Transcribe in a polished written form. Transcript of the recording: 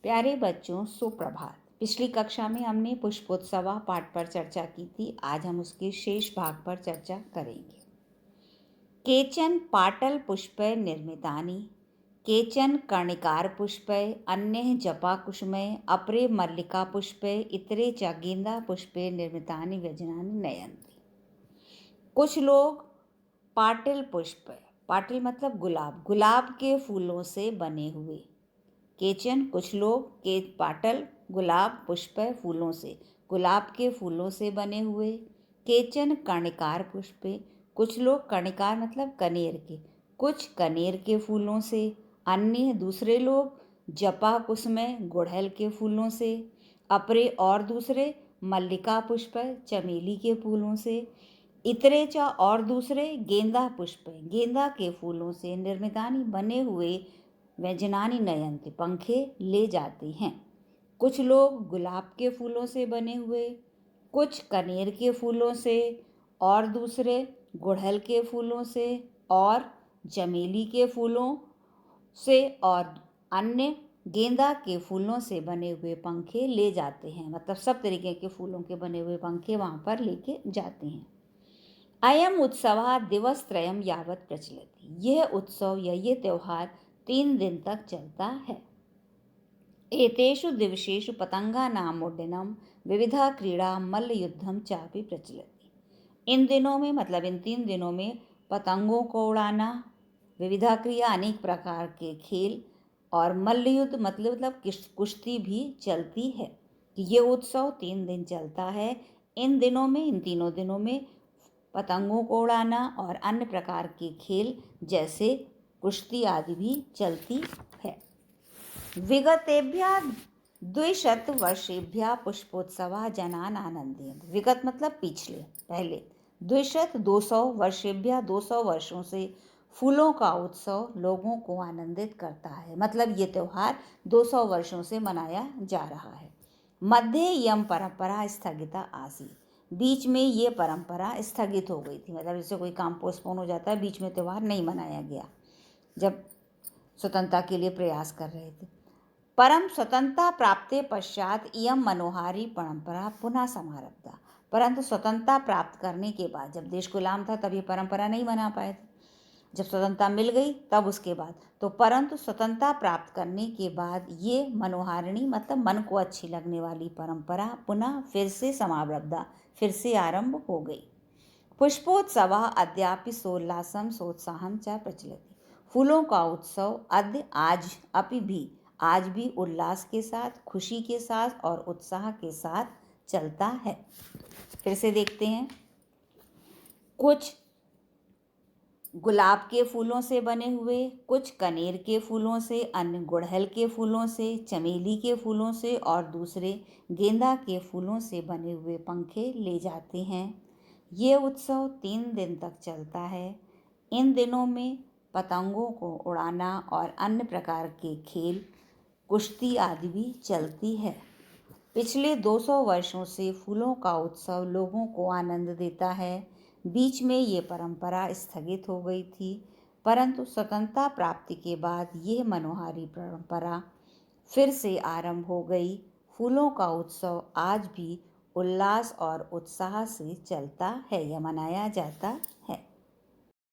प्यारे बच्चों, सुप्रभात। पिछली कक्षा में हमने पुष्पोत्सव पाठ पर चर्चा की थी। आज हम उसके शेष भाग पर चर्चा करेंगे। केचन पाटल पुष्पै निर्मितानि, केचन कर्णिकार पुष्पै, अन्ये जपा कुसुमै, अपरे मल्लिका पुष्पै, इतरे च गेंदा पुष्पै निर्मितानि व्यजनानि नयन्ति। कुछ लोग पाटिल पुष्प, पाटिल मतलब गुलाब, गुलाब के फूलों से बने हुए। केचन कुछ लोग, के पाटल गुलाब पुष्प फूलों से, गुलाब के फूलों से बने हुए। केचन कर्णिकार पुष्पे, कुछ लोग कर्णिकार मतलब कनेर के, कुछ कनेर के फूलों से। अन्य दूसरे लोग जपा कुसुमै गुड़हल के फूलों से। अपरे और दूसरे मल्लिका पुष्प चमेली के फूलों से। इतरे च और दूसरे गेंदा पुष्प गेंदा के फूलों से। निर्मितानि बने हुए, व्यजनानि नयन्ति पंखे ले जाते हैं। कुछ लोग गुलाब के फूलों से बने हुए, कुछ कनेर के फूलों से, और दूसरे गुड़हल के फूलों से और चमेली के फूलों से, और अन्य गेंदा के फूलों से बने हुए पंखे ले जाते हैं। मतलब सब तरीके के फूलों के बने हुए पंखे वहाँ पर लेके जाते हैं। अयम उत्सव दिवसत्रयम यावत् प्रचलति, यह उत्सव या ये त्यौहार 3 दिन तक चलता है। एतेषु दिवसेषु पतंगानामुड्डीनं विविधा क्रीड़ा मल्लयुद्धं चापि प्रचलति। इन दिनों में मतलब इन 3 दिनों में पतंगों को उड़ाना, विविधा क्रिया अनेक प्रकार के खेल, और मल्लयुद्ध मतलब कुश्ती भी चलती है। ये उत्सव 3 दिन चलता है। इन दिनों में, इन तीनों दिनों में पतंगों को उड़ाना और अन्य प्रकार के खेल जैसे कुश्ती आदि भी चलती है। विगतेभ्यः 200 वर्षेभ्यः पुष्पोत्सवः जनान् आनंदयन्ति। विगत मतलब पिछले, पहले। 200 वर्षेभ्यः 200 वर्षों से फूलों का उत्सव लोगों को आनंदित करता है। मतलब ये त्यौहार 200 वर्षों से मनाया जा रहा है। मध्ये यम परंपरा स्थगिता आसीत्, बीच में ये परंपरा स्थगित हो गई थी। मतलब जैसे कोई काम पोस्टपोन हो जाता है, बीच में त्यौहार नहीं मनाया गया जब स्वतंत्रता के लिए प्रयास कर रहे थे। परम स्वतंत्रता प्राप्ते पश्चात इयम मनोहारी परंपरा पुनः समारब्धा। परंतु स्वतंत्रता प्राप्त करने के बाद, जब देश गुलाम था तब ये परंपरा नहीं मना पाए थे। जब स्वतंत्रता मिल गई तब उसके बाद तो, परंतु स्वतंत्रता प्राप्त करने के बाद ये मनोहारिणी मतलब मन को अच्छी लगने वाली परंपरा पुनः फिर से समारब्धा, फिर से आरंभ हो गई। पुष्पोत्सव अद्यापि सोल्लासम सोत्साहम च प्रचलति। फूलों का उत्सव अद्य आज भी उल्लास के साथ, खुशी के साथ और उत्साह के साथ चलता है। फिर से देखते हैं। कुछ गुलाब के फूलों से बने हुए, कुछ कनेर के फूलों से, अन्य गुड़हल के फूलों से, चमेली के फूलों से और दूसरे गेंदा के फूलों से बने हुए पंखे ले जाते हैं। ये उत्सव 3 दिन तक चलता है। इन दिनों में पतंगों को उड़ाना और अन्य प्रकार के खेल, कुश्ती आदि भी चलती है। पिछले 200 वर्षों से फूलों का उत्सव लोगों को आनंद देता है। बीच में ये परंपरा स्थगित हो गई थी, परंतु स्वतंत्रता प्राप्ति के बाद यह मनोहारी परंपरा फिर से आरंभ हो गई। फूलों का उत्सव आज भी उल्लास और उत्साह से चलता है या मनाया जाता